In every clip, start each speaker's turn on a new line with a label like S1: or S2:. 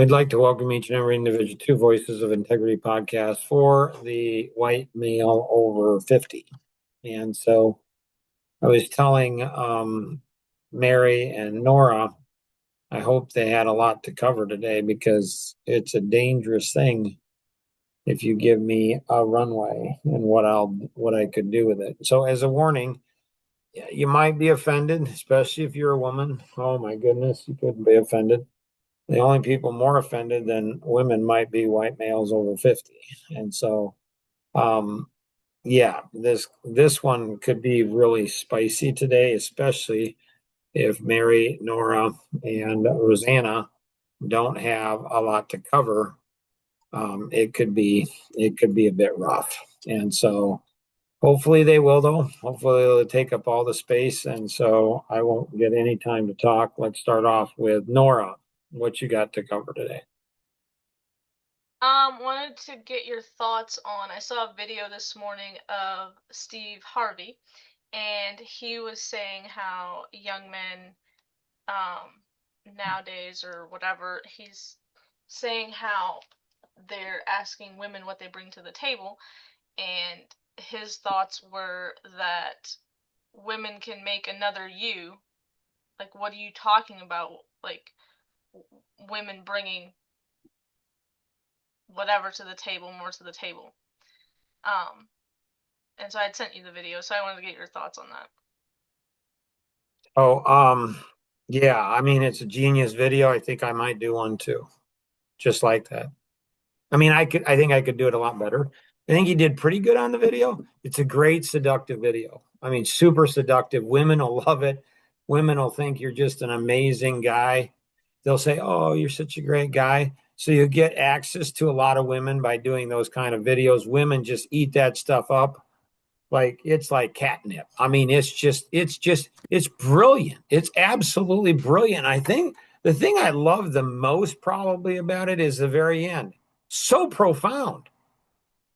S1: We'd like to welcome each and every individual to Voices of Integrity podcast for the white male over 50. And so I was telling Mary and Nora, I hope they had a lot to cover today because it's a dangerous thing if you give me a runway and what I could do with it. So as a warning, you might be offended, especially if you're a woman. Oh my goodness, you couldn't be offended. The only people more offended than women might be white males over 50. And so, yeah, this one could be really spicy today, especially if Mary, Nora, and Rosanna don't have a lot to cover. It could be a bit rough. And so hopefully they will, though. Hopefully they'll take up all the space. And so I won't get any time to talk. Let's start off with Nora. What you got to cover today?
S2: Wanted to get your thoughts on, I saw a video this morning of Steve Harvey, and he was saying how young men, nowadays or whatever, he's saying how they're asking women what they bring to the table, and his thoughts were that women can make another you. Like, what are you talking about? Like, women bringing whatever to the table, more to the table. And so I'd sent you the video, so I wanted to get your thoughts on that.
S1: Oh, yeah, I mean, it's a genius video. I think I might do one too, just like that. I mean, I think I could do it a lot better. I think he did pretty good on the video. It's a great seductive video. I mean, super seductive. Women will love it. Women will think you're just an amazing guy. They'll say, "Oh, you're such a great guy." So you get access to a lot of women by doing those kind of videos. Women just eat that stuff up like it's like catnip. I mean, it's brilliant. It's absolutely brilliant. I think the thing I love the most probably about it is the very end. So profound.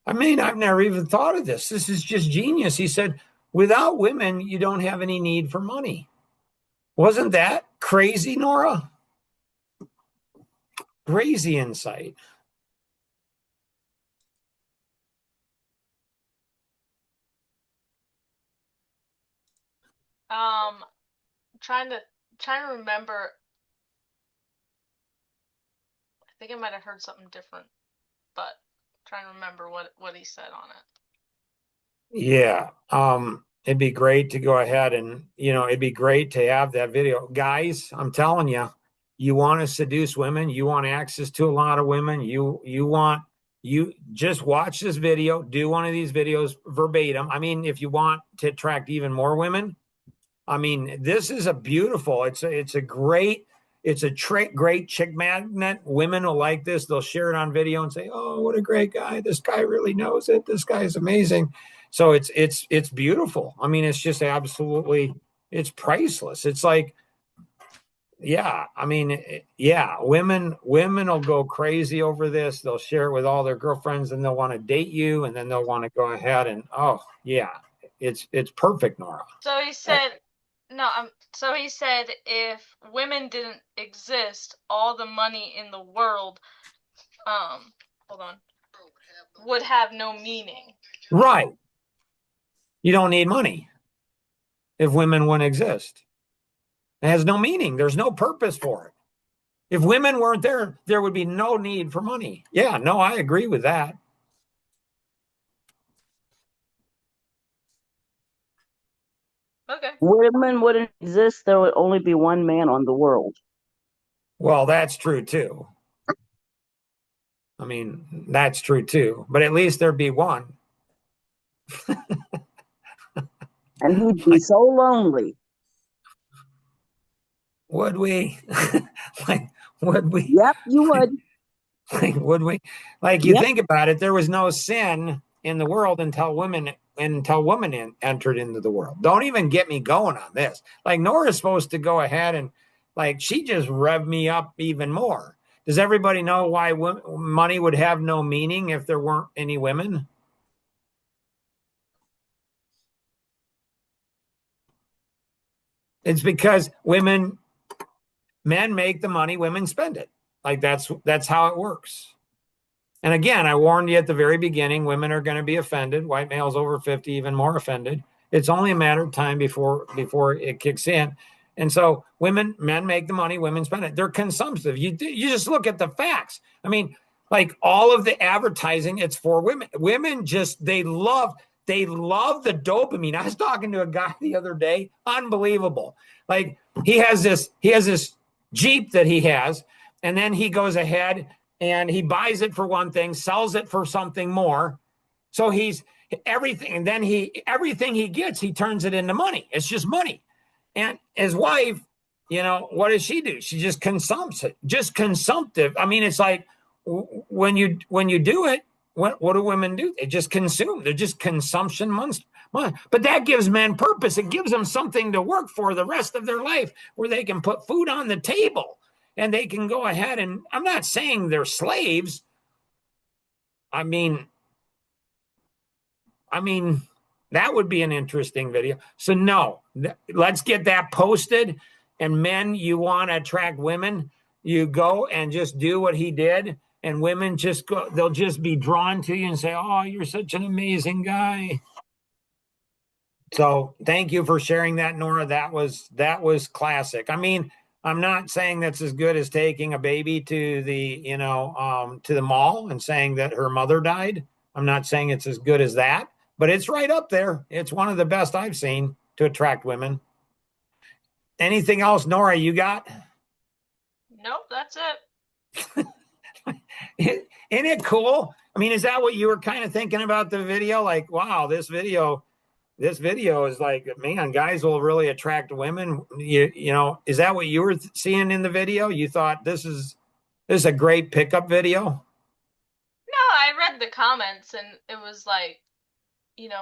S1: I mean, I've never even thought of this. This is just genius. He said, without women, you don't have any need for money. Wasn't that crazy, Nora? Crazy insight.
S2: Um, trying to trying to remember. I think I might have heard something different, but trying to remember what he said on it.
S1: Yeah. It'd be great to go ahead and, it'd be great to have that video. Guys, I'm telling you, you want to seduce women, you want access to a lot of women, you just watch this video, do one of these videos verbatim. I mean, if you want to attract even more women, I mean, this is a beautiful, great chick magnet. Women will like this. They'll share it on video and say, "Oh, what a great guy. This guy really knows it. This guy is amazing." So it's beautiful. I mean, it's just absolutely it's priceless. It's like, yeah, I mean, yeah, women will go crazy over this. They'll share it with all their girlfriends and they'll want to date you and then they'll want to go ahead and oh, yeah. It's perfect, Nora.
S2: So he said, no, so he said if women didn't exist, all the money in the world, hold on, would have no meaning.
S1: Right. You don't need money if women wouldn't exist. It has no meaning. There's no purpose for it. If women weren't there, there would be no need for money. Yeah, no, I agree with that.
S2: Okay.
S3: Women wouldn't exist, there would only be one man on the world.
S1: Well, that's true too. I mean, that's true too. But at least there'd be one.
S3: And he'd be so lonely.
S1: Would we? like, would we?
S3: Yep, you would.
S1: Like, would we? Like, you
S3: Yep.
S1: think about it, there was no sin in the world until women entered into the world. Don't even get me going on this. Like, Nora's supposed to go ahead and like she just revved me up even more. Does everybody know why money would have no meaning if there weren't any women? It's because men make the money, women spend it. Like that's how it works. And again, I warned you at the very beginning, women are going to be offended. White males over 50, even more offended. It's only a matter of time before it kicks in. And so men make the money, women spend it. They're consumptive. You just look at the facts. I mean, like all of the advertising, it's for women. Women just, they love the dopamine. I was talking to a guy the other day, unbelievable. Like he has this Jeep that he has, and then he goes ahead and he buys it for one thing, sells it for something more. So he's everything, and then everything he gets, he turns it into money. It's just money. And his wife, what does she do? She just consumes it, just consumptive. I mean, it's like when you do it, what do women do? They just consume. They're just consumption monsters. But that gives men purpose. It gives them something to work for the rest of their life, where they can put food on the table and they can go ahead. And I'm not saying they're slaves. I mean, that would be an interesting video. So no, let's get that posted. And men, you want to attract women, you go and just do what he did. And women just go, they'll just be drawn to you and say, oh, you're such an amazing guy. So thank you for sharing that, Nora. That was classic. I mean, I'm not saying that's as good as taking a baby to the mall and saying that her mother died. I'm not saying it's as good as that, but it's right up there. It's one of the best I've seen to attract women. Anything else, Nora, you got?
S2: Nope, that's it.
S1: Isn't it cool? I mean, is that what you were kind of thinking about the video? Like, wow, this video is like, man, guys will really attract women. Is that what you were seeing in the video? You thought this is a great pickup video?
S2: No, I read the comments and it was like,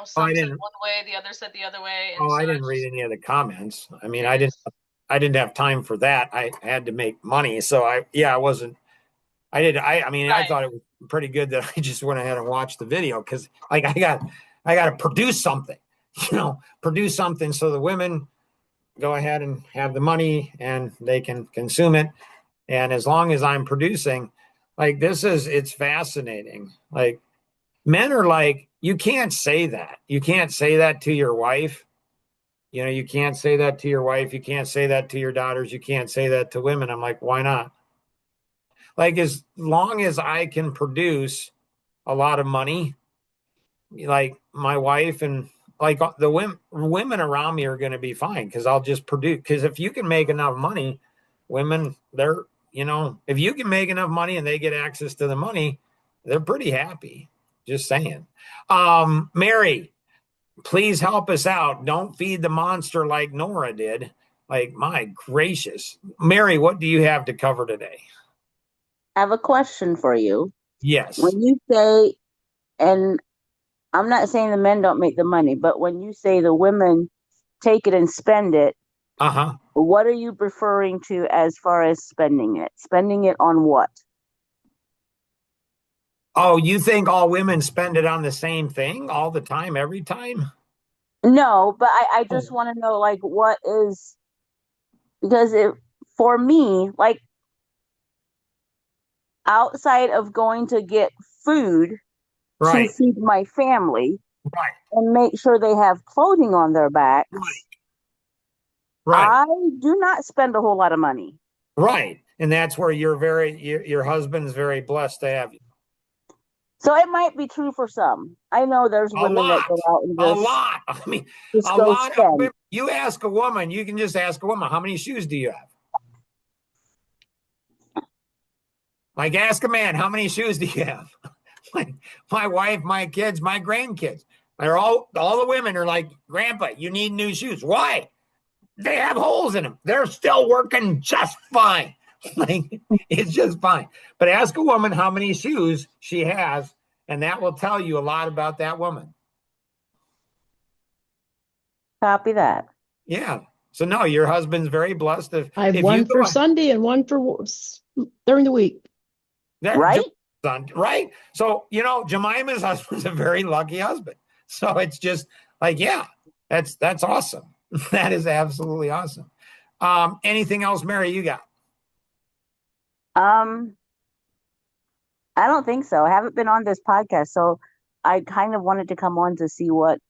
S2: some said one way, the other said the other way. And
S1: I didn't read any of the comments. I mean, I didn't have time for that. I had to make money. So I thought it was pretty good that I just went ahead and watched the video, because like I got to produce something, so the women go ahead and have the money and they can consume it. And as long as I'm producing, like it's fascinating. Like men are like, you can't say that. You can't say that to your wife. You can't say that to your wife. You can't say that to your daughters. You can't say that to women. I'm like, why not? Like, as long as I can produce a lot of money, like my wife and like the women around me are going to be fine, because I'll just produce. Because if you can make enough money, women, if you can make enough money and they get access to the money, they're pretty happy. Just saying. Mary, please help us out. Don't feed the monster like Nora did. Like, my gracious. Mary, what do you have to cover today?
S3: I have a question for you.
S1: Yes.
S3: When you say, and I'm not saying the men don't make the money, but when you say the women take it and spend it, what are you referring to as far as spending it? Spending it on what?
S1: Oh, you think all women spend it on the same thing all the time, every time?
S3: No, but I just want to know, like, what is, because for me, like, outside of going to get food to feed my family and make sure they have clothing on their backs, I do not spend a whole lot of money.
S1: Right. And that's where your husband's very blessed to have you.
S3: So it might be true for some. I know there's women that go out and just,
S1: a lot. I mean,
S3: a lot of women.
S1: You ask a woman, you can just ask a woman, how many shoes do you have? Like, ask a man, how many shoes do you have? Like, my wife, my kids, my grandkids, they're all the women are like, Grandpa, you need new shoes. Why? They have holes in them. They're still working just fine. Like, it's just fine. But ask a woman how many shoes she has, and that will tell you a lot about that woman.
S3: Copy that.
S1: Yeah. So no, your husband's very blessed.
S4: I have one for Sunday and one for during the week.
S3: Right?
S1: Right. So, Jemima's husband's a very lucky husband. So it's just like, yeah, that's awesome. That is absolutely awesome. Anything else, Mary, you got?
S3: Um, I don't think so. I haven't been on this podcast, so I kind of wanted to come on to see what's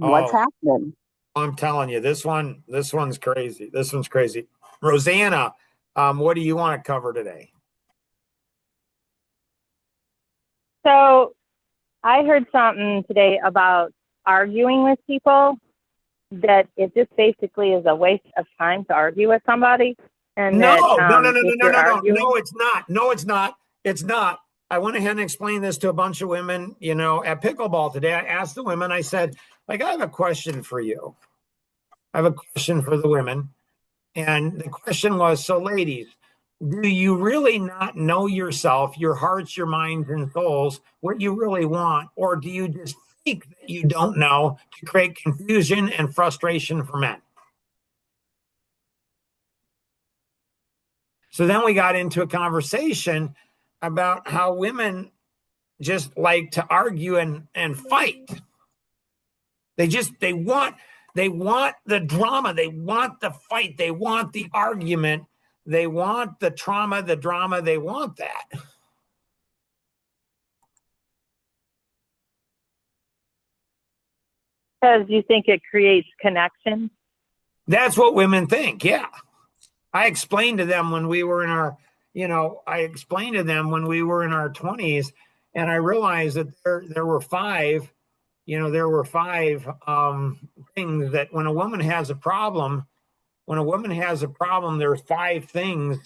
S1: Oh,
S3: happening.
S1: I'm telling you, this one's crazy. This one's crazy. Rosanna, what do you want to cover today?
S5: So I heard something today about arguing with people, that it just basically is a waste of time to argue with somebody. And
S1: No,
S5: that
S1: no, no, no, no,
S5: if
S1: no,
S5: you're
S1: no, no,
S5: arguing,
S1: no, it's not. No, it's not. It's not. I went ahead and explained this to a bunch of women, at pickleball today. I asked the women, I said, like, I have a question for you. I have a question for the women. And the question was, so ladies, do you really not know yourself, your hearts, your minds, and souls, what you really want? Or do you just think that you don't know to create confusion and frustration for men? So then we got into a conversation about how women just like to argue and fight. They want the drama, they want the fight, they want the argument, they want the trauma, the drama, they want that.
S5: because you think it creates connection.
S1: That's what women think. Yeah. I explained to them when we were in our 20s, and I realized that there were five things that when a woman has a problem, there's five things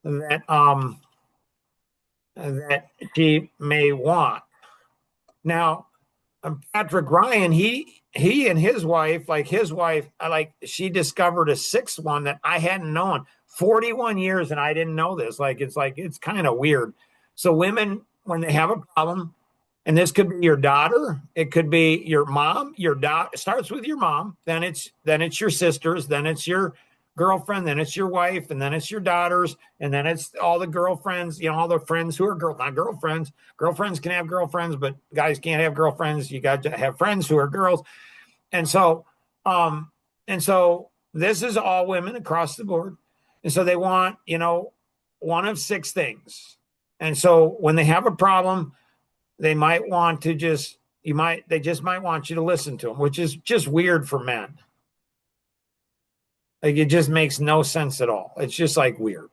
S1: that that she may want. Now, Patrick Ryan, he and his wife, she discovered a sixth one that I hadn't known. 41 years and I didn't know this. It's kind of weird. So women, when they have a problem, and this could be your daughter, it could be your mom, your daughter. It starts with your mom, then it's your sisters, then it's your girlfriend, then it's your wife, and then it's your daughters, and then it's all the girlfriends, all the friends who are not girlfriends. Girlfriends can have girlfriends, but guys can't have girlfriends. You got to have friends who are girls. And so this is all women across the board. And so they want, one of six things. And so when they have a problem, they might want to they just might want you to listen to them, which is just weird for men. Like, it just makes no sense at all. It's just like weird.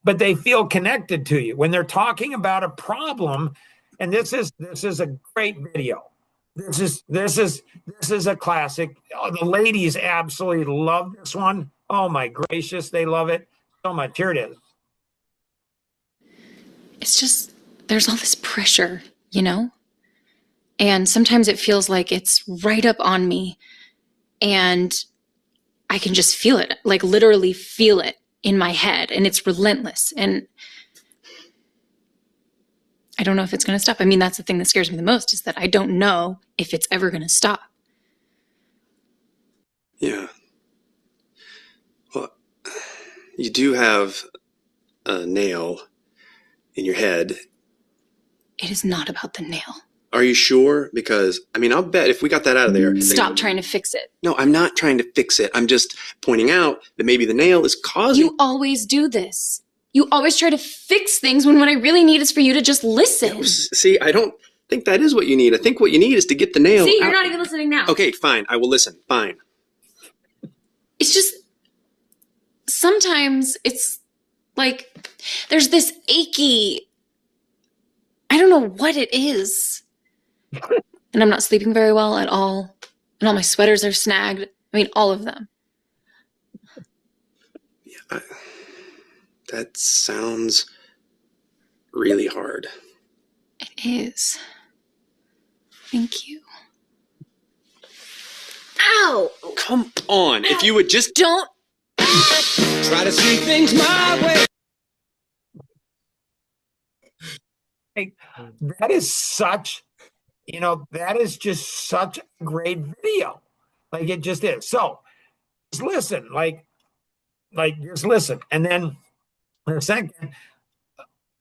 S1: But they feel connected to you when they're talking about a problem. And this is a great video. This is a classic. Oh, the ladies absolutely love this one. Oh my gracious, they love it so much. Here it is.
S6: It's just, there's all this pressure, and sometimes it feels like it's right up on me, and I can just feel it, like literally feel it in my head, and it's relentless, and I don't know if it's going to stop. I mean, that's the thing that scares me the most, is that I don't know if it's ever going to stop.
S7: Yeah. Well, you do have a nail in your head.
S6: It is not about the nail.
S7: Are you sure? Because, I'll bet if we got that out of there.
S6: Stop trying to fix it.
S7: No, I'm not trying to fix it. I'm just pointing out that maybe the nail is causing.
S6: You always do this. You always try to fix things when what I really need is for you to just listen.
S7: No, see, I don't think that is what you need. I think what you need is to get the nail
S6: See,
S7: out.
S6: you're not even listening now.
S7: Okay, fine. I will listen. Fine.
S6: It's just, sometimes it's like there's this achy, I don't know what it is. And I'm not sleeping very well at all. And all my sweaters are snagged. All of them.
S7: Yeah, that sounds really hard.
S6: It is. Thank you. Ow!
S7: Come on. If you would just
S6: Don't.
S8: Try to see things my way.
S1: Hey, that is just such a great video. Like, it just is. So just listen, just listen. And then in a second,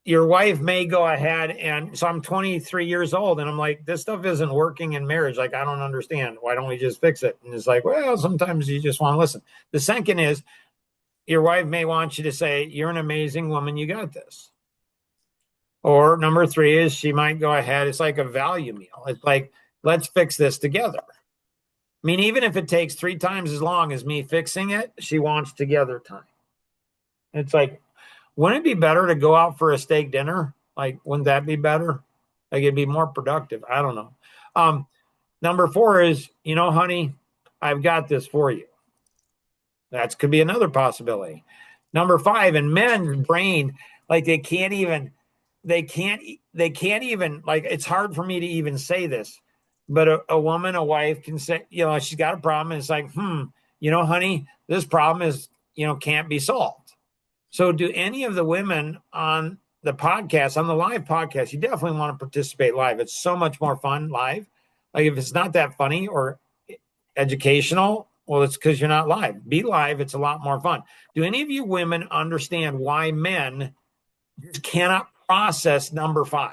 S1: your wife may go ahead and so I'm 23 years old and I'm like, this stuff isn't working in marriage. Like, I don't understand. Why don't we just fix it? And it's like, well, sometimes you just want to listen. The second is your wife may want you to say, you're an amazing woman, you got this. Or number 3 is she might go ahead. It's like a value meal. It's like, let's fix this together. I mean, even if it takes 3 times as long as me fixing it, she wants together time. It's like, wouldn't it be better to go out for a steak dinner? Like, wouldn't that be better? Like, it'd be more productive. I don't know. Number 4 is, honey, I've got this for you. That could be another possibility. Number 5, and men's brain, like they can't even, like, it's hard for me to even say this, but a woman, a wife can say, she's got a problem. And it's like, honey, this problem is, can't be solved. So do any of the women on the podcast, on the live podcast, you definitely want to participate live. It's so much more fun live. Like if it's not that funny or educational, well, it's because you're not live. Be live. It's a lot more fun. Do any of you women understand why men just cannot process number 5?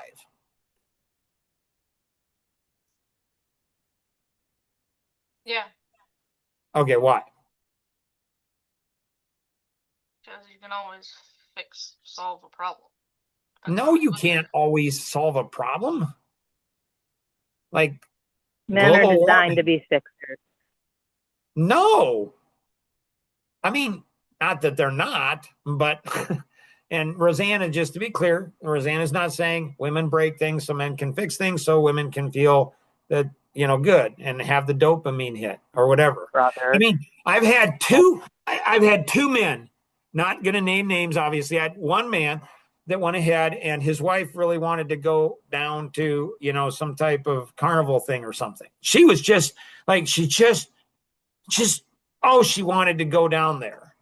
S2: Yeah,
S1: Okay, why?
S2: because you can always solve a problem.
S1: No, you can't always solve a problem. Like
S5: Men are
S1: global
S5: designed
S1: warming.
S5: to be fixers.
S1: No. I mean, not that they're not, but and Rosanna, just to be clear, Rosanna's not saying women break things so men can fix things so women can feel that, good and have the dopamine hit or whatever.
S5: Brother.
S1: I mean, I've had two men, not going to name names, obviously. I had one man that went ahead and his wife really wanted to go down to, some type of carnival thing or something. She was just like, she wanted to go down there.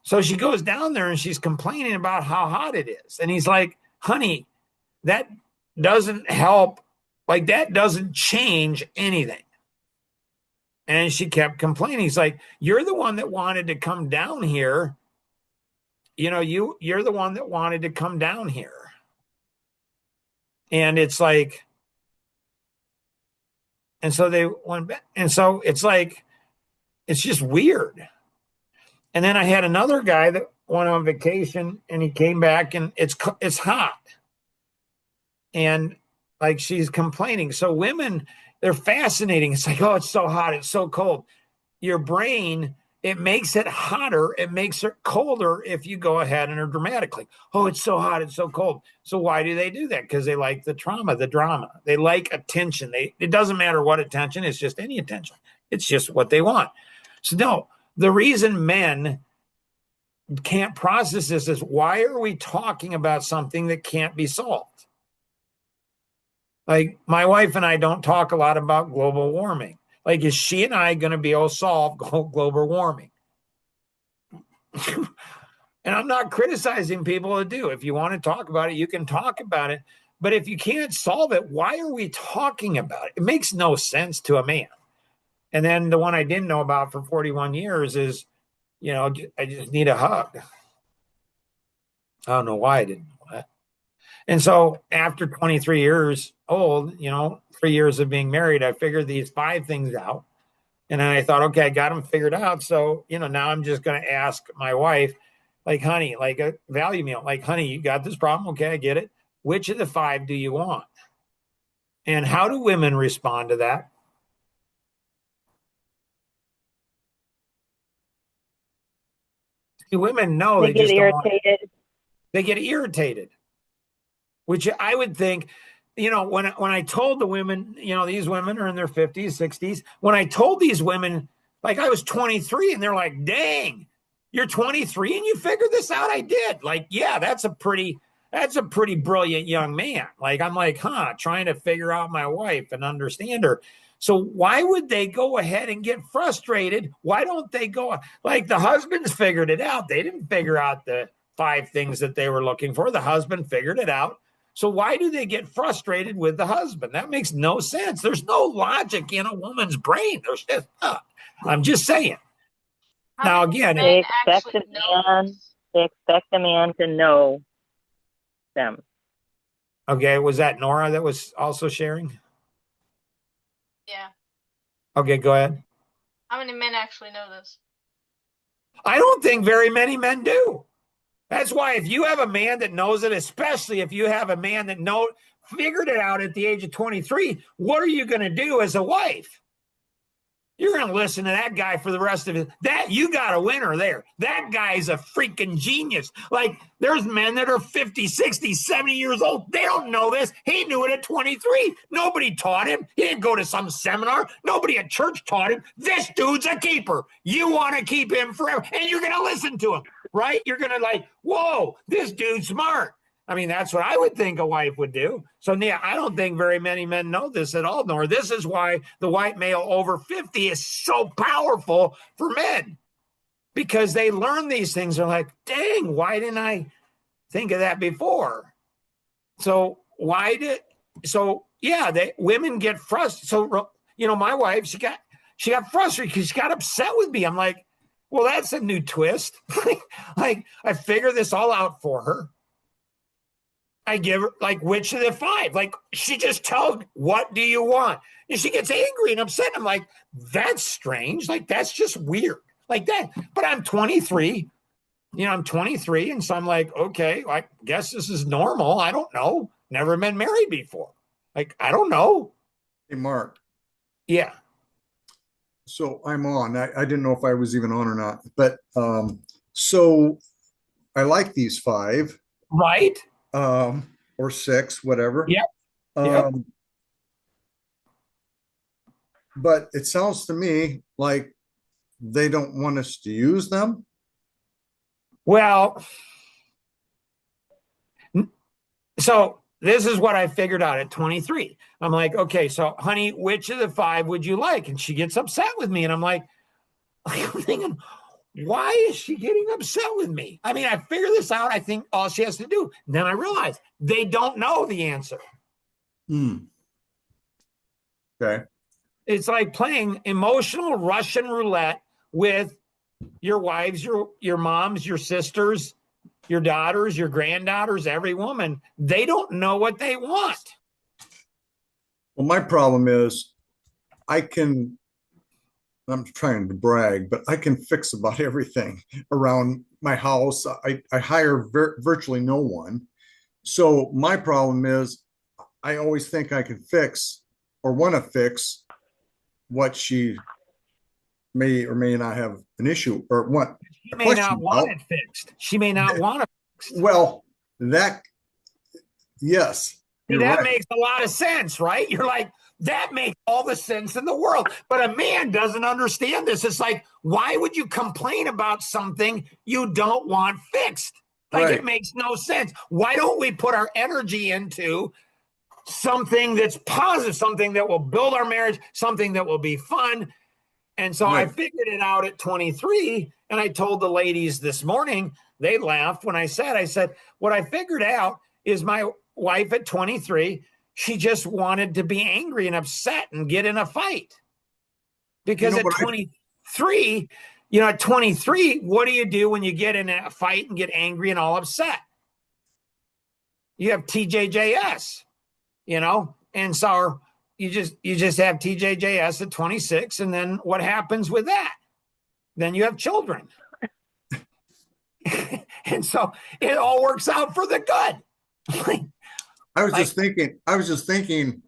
S1: So she goes down there and she's complaining about how hot it is. And he's like, honey, that doesn't help. Like that doesn't change anything. And she kept complaining. He's like, you're the one that wanted to come down here. You're the one that wanted to come down here. And it's like, and so they went back. And so it's like, it's just weird. And then I had another guy that went on vacation and he came back and it's hot. And like she's complaining. So women, they're fascinating. It's like, oh, it's so hot. It's so cold. Your brain, it makes it hotter. It makes it colder if you go ahead and are dramatically, oh, it's so hot. It's so cold. So why do they do that? Because they like the drama. They like attention. It doesn't matter what attention. It's just any attention. It's just what they want. So no, the reason men can't process this is why are we talking about something that can't be solved? Like my wife and I don't talk a lot about global warming. Like, is she and I going to be able to solve global warming? And I'm not criticizing people to do. If you want to talk about it, you can talk about it. But if you can't solve it, why are we talking about it? It makes no sense to a man. And then the one I didn't know about for 41 years is, I just need a hug. I don't know why I didn't know that. And so after 23 years old, 3 years of being married, I figured these 5 things out. And then I thought, okay, I got them figured out. So, now I'm just going to ask my wife, like, honey, like a value meal, like, honey, you got this problem. Okay, I get it. Which of the 5 do you want? And how do women respond to that? Women know
S5: They get irritated.
S1: They get irritated, which I would think, when I told the women, these women are in their 50s, 60s. When I told these women, like I was 23 and they're like, dang, you're 23 and you figured this out? I did. Like, yeah, that's a pretty brilliant young man. Like, I'm like, trying to figure out my wife and understand her. So why would they go ahead and get frustrated? Why don't they go like the husbands figured it out? They didn't figure out the 5 things that they were looking for. The husband figured it out. So why do they get frustrated with the husband? That makes no sense. There's no logic in a woman's brain. There's just not. I'm just saying. Now again,
S5: they expect a man to know them.
S1: Okay, was that Nora that was also sharing?
S2: Yeah.
S1: Okay, go ahead.
S2: How many men actually know this?
S1: I don't think very many men do. That's why if you have a man that knows it, especially if you have a man that figured it out at the age of 23, what are you going to do as a wife? You're going to listen to that guy for the rest of it. That you got a winner there. That guy's a freaking genius. Like there's men that are 50, 60, 70 years old. They don't know this. He knew it at 23. Nobody taught him. He didn't go to some seminar. Nobody at church taught him. This dude's a keeper. You want to keep him forever. And you're going to listen to him, right? You're going to like, whoa, this dude's smart. I mean, that's what I would think a wife would do. So, Nia, I don't think very many men know this at all, nor this is why the white male over 50 is so powerful for men, because they learn these things. They're like, dang, why didn't I think of that before? So women get frustrated. So, my wife, she got frustrated because she got upset with me. I'm like, well, that's a new twist. Like I figure this all out for her. I give her like which of the 5? Like she just tells me, what do you want? And she gets angry and upset. I'm like, that's strange. Like that's just weird. Like that. But I'm 23. I'm 23. And so I'm like, okay, I guess this is normal. I don't know. Never been married before. Like, I don't know.
S9: Hey, Mark.
S1: Yeah.
S9: So I'm on. I didn't know if I was even on or not. But so I like these 5.
S1: Right.
S9: Or 6, whatever.
S1: Yep.
S9: But it sounds to me like they don't want us to use them.
S1: Well, so this is what I figured out at 23. I'm like, okay, so honey, which of the 5 would you like? And she gets upset with me. And I'm like, I'm thinking, why is she getting upset with me? I mean, I figure this out. I think all she has to do. And then I realize they don't know the answer.
S9: Okay.
S1: It's like playing emotional Russian roulette with your wives, your moms, your sisters, your daughters, your granddaughters, every woman. They don't know what they want.
S9: Well, my problem is I'm trying to brag, but I can fix about everything around my house. I hire virtually no one. So my problem is I always think I can fix or want to fix what she may or may not have an issue or what.
S1: She may not want it fixed. She may not want it fixed.
S9: Well, yes.
S1: That makes a lot of sense, right? You're like, that makes all the sense in the world. But a man doesn't understand this. It's like, why would you complain about something you don't want fixed? Like, It makes no sense. Why don't we put our energy into something that's positive, something that will build our marriage, something that will be fun? And so I figured it out at 23. And I told the ladies this morning, they laughed when I said, what I figured out is my wife at 23, she just wanted to be angry and upset and get in a fight. Because at 23, at 23, what do you do when you get in a fight and get angry and all upset? You have TJJS, and so you just have TJJS at 26. And then what happens with that? Then you have children. And so it all works out for the good.
S9: I was just thinking,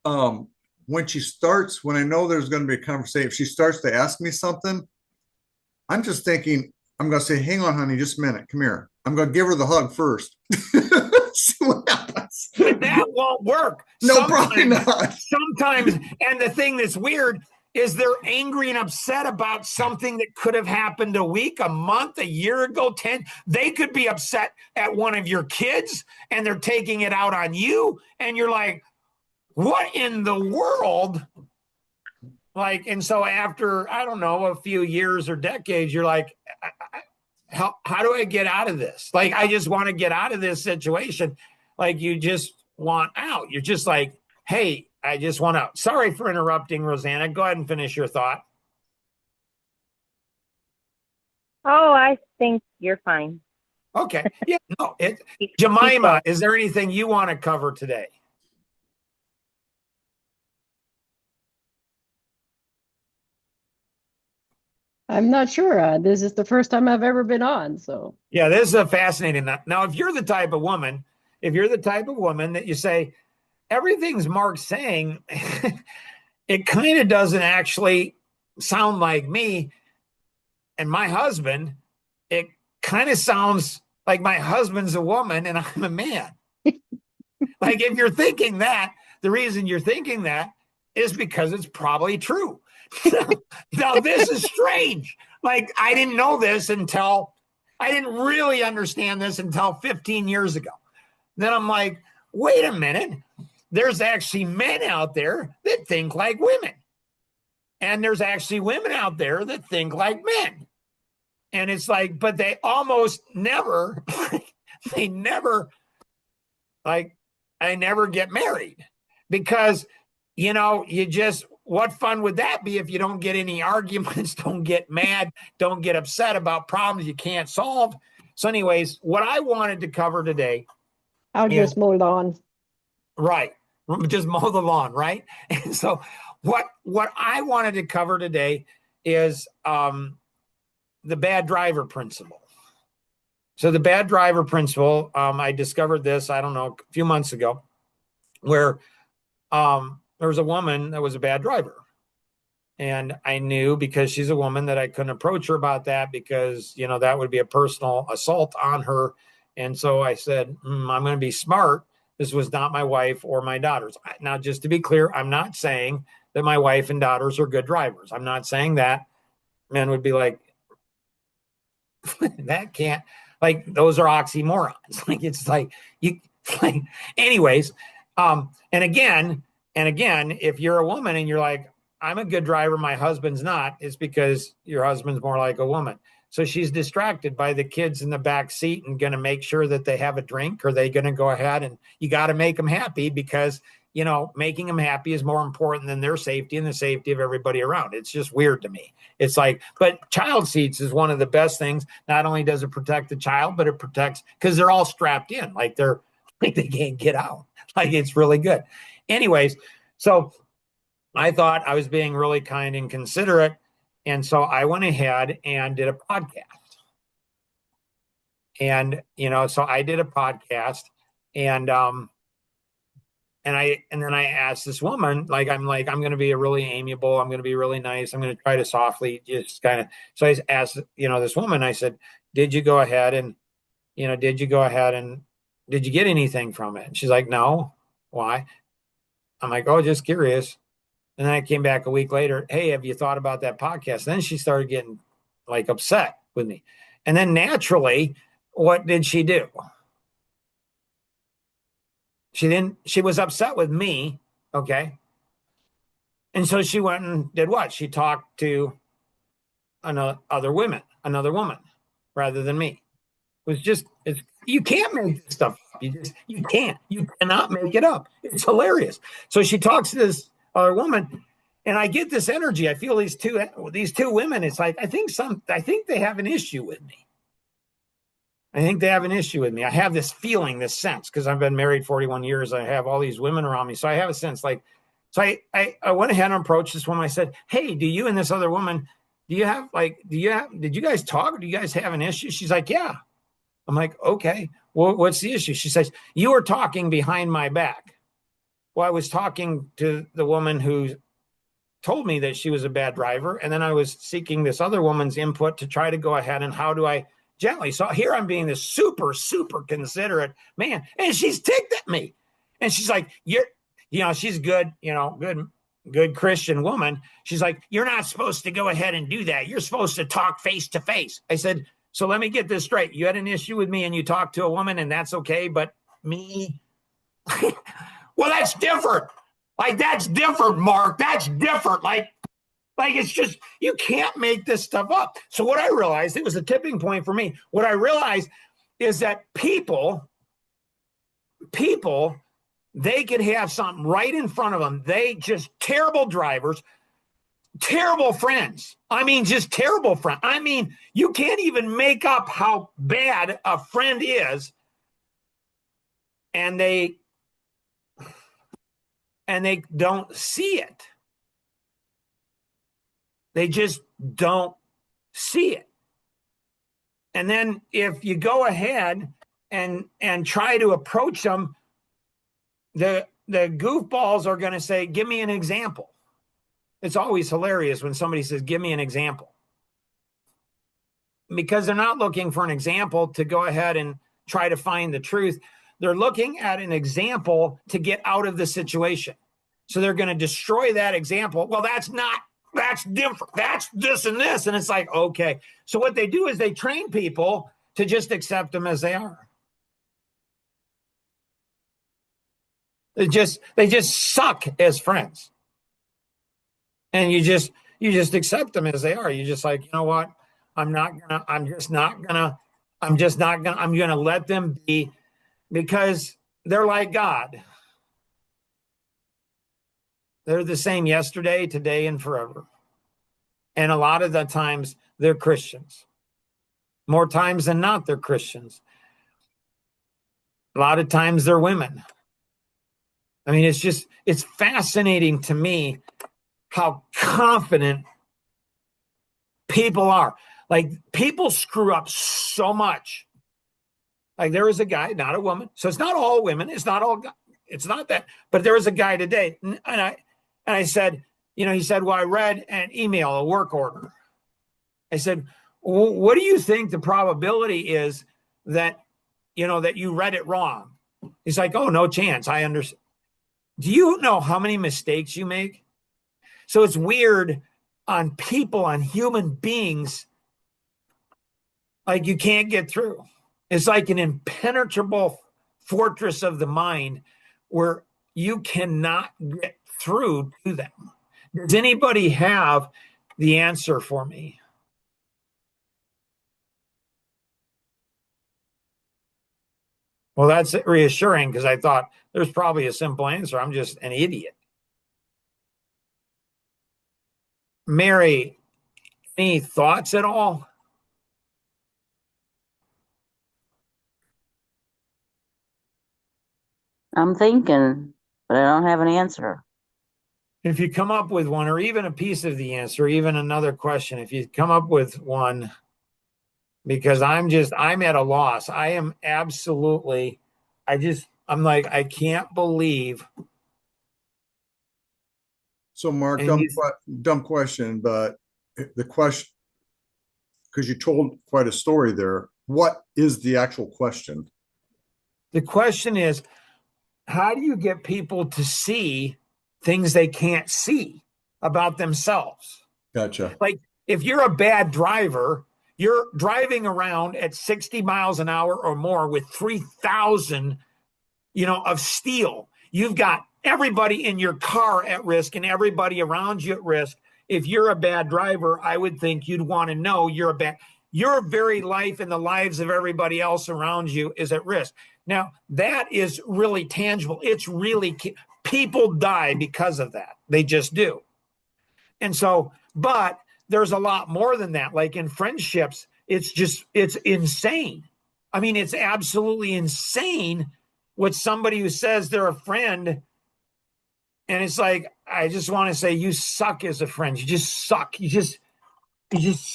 S9: when I know there's going to be a conversation, if she starts to ask me something, I'm just thinking, I'm going to say, hang on, honey, just a minute. Come here. I'm going to give her the hug first. See what happens.
S1: But that won't work.
S9: No, probably not.
S1: Sometimes, and the thing that's weird is they're angry and upset about something that could have happened a week, a month, a year ago, 10. They could be upset at one of your kids and they're taking it out on you. And you're like, what in the world? Like, and so after, I don't know, a few years or decades, you're like, how do I get out of this? Like, I just want to get out of this situation. Like, you just want out. You're just like, hey, I just want out. Sorry for interrupting, Rosanna. Go ahead and finish your thought.
S5: Oh, I think you're fine.
S1: Okay. Yeah, no. Jemima, is there anything you want to cover today?
S4: I'm not sure. This is the first time I've ever been on, so.
S1: Yeah, this is a fascinating. Now, if you're the type of woman, that you say everything's Mark's saying, it kind of doesn't actually sound like me and my husband. It kind of sounds like my husband's a woman and I'm a man. Like, if you're thinking that, the reason you're thinking that is because it's probably true. Now, this is strange. Like, I didn't really understand this until 15 years ago. Then I'm like, wait a minute. There's actually men out there that think like women. And there's actually women out there that think like men. And it's like, but they almost never, I never get married because, what fun would that be if you don't get any arguments, don't get mad, don't get upset about problems you can't solve? So anyways, what I wanted to cover today.
S4: I'll just mow the lawn.
S1: Right. Just mow the lawn, right? And so what I wanted to cover today is the bad driver principle. So the bad driver principle, I discovered this, I don't know, a few months ago, where there was a woman that was a bad driver. And I knew, because she's a woman, that I couldn't approach her about that because, that would be a personal assault on her. And so I said, I'm going to be smart. This was not my wife or my daughters. Now, just to be clear, I'm not saying that my wife and daughters are good drivers. I'm not saying that. Men would be like, that can't, like, those are oxymorons. Like, it's like, anyways. And again, if you're a woman and you're like, I'm a good driver, my husband's not, it's because your husband's more like a woman. So she's distracted by the kids in the back seat and going to make sure that they have a drink, or they going to go ahead, and you got to make them happy because, making them happy is more important than their safety and the safety of everybody around. It's just weird to me. It's like, but child seats is one of the best things. Not only does it protect the child, but it protects, because they're all strapped in, like they can't get out. Like, it's really good. Anyways, so I thought I was being really kind and considerate. And so I went ahead and did a podcast. And, so I did a podcast, and then I asked this woman, I'm going to be really amiable. I'm going to be really nice. I'm going to try to softly just kind of, so I asked, this woman, I said, did you go ahead and did you get anything from it? And she's like, no. Why? I'm like, oh, just curious. And then I came back a week later. Hey, have you thought about that podcast? Then she started getting upset with me. And then naturally, what did she do? She was upset with me. Okay. And so she went and did what? She talked to another woman rather than me. You can't make this stuff up. You cannot make it up. It's hilarious. So she talks to this other woman, and I get this energy. I feel these two women. It's like, I think they have an issue with me. I have this feeling, this sense, because I've been married 41 years. I have all these women around me. So I have a sense I went ahead and approached this woman. I said, hey, do you and this other woman, did you guys talk? Do you guys have an issue? She's like, yeah. I'm like, okay, well, what's the issue? She says, you were talking behind my back. Well, I was talking to the woman who told me that she was a bad driver. And then I was seeking this other woman's input to try to go ahead and how do I gently. So here I'm being this super, super considerate man. And she's ticked at me. And she's like, she's good, good Christian woman. She's like, you're not supposed to go ahead and do that. You're supposed to talk face to face. I said, so let me get this straight. You had an issue with me and you talked to a woman, and that's okay. But me, well, that's different. That's different, Mark. That's different. It's just, you can't make this stuff up. So what I realized, it was a tipping point for me. What I realized is that people, they could have something right in front of them. They just terrible drivers, terrible friends. I mean, just terrible friends. I mean, you can't even make up how bad a friend is. And they don't see it. They just don't see it. And then if you go ahead and try to approach them, the goofballs are going to say, give me an example. It's always hilarious when somebody says, give me an example. Because they're not looking for an example to go ahead and try to find the truth. They're looking at an example to get out of the situation. So they're going to destroy that example. Well, that's different. That's this and this. And it's like, okay. So what they do is they train people to just accept them as they are. They just suck as friends. And you just accept them as they are. You're just like, you know what? I'm gonna let them be, because they're like God. They're the same yesterday, today, and forever. And a lot of the times they're Christians. More times than not, they're Christians. A lot of times they're women. I mean, it's fascinating to me how confident people are. Like, people screw up so much. Like, there was a guy, not a woman. So it's not all women. It's not that. But there was a guy today. And I said, he said, well, I read an email, a work order. I said, well, what do you think the probability is that you read it wrong? He's like, oh, no chance. I understand. Do you know how many mistakes you make? So it's weird on people, on human beings, like you can't get through. It's like an impenetrable fortress of the mind where you cannot get through to them. Does anybody have the answer for me? Well, that's reassuring, because I thought there's probably a simple answer. I'm just an idiot. Mary, any thoughts at all?
S3: I'm thinking, but I don't have an answer.
S1: If you come up with one, or even a piece of the answer, even another question, if you come up with one, because I'm at a loss. I am absolutely, I'm like, I can't believe.
S9: So Mark, dumb question, but the question, because you told quite a story there, what is the actual question?
S1: The question is, how do you get people to see things they can't see about themselves?
S9: Gotcha.
S1: Like, if you're a bad driver, you're driving around at 60 miles an hour or more with 3,000, of steel. You've got everybody in your car at risk and everybody around you at risk. If you're a bad driver, I would think you'd want to know your very life and the lives of everybody else around you is at risk. Now, that is really tangible. It's really, people die because of that. They just do. And so, but there's a lot more than that. Like in friendships, it's insane. I mean, it's absolutely insane what somebody who says they're a friend, and it's like, I just want to say, you suck as a friend. You just suck. You just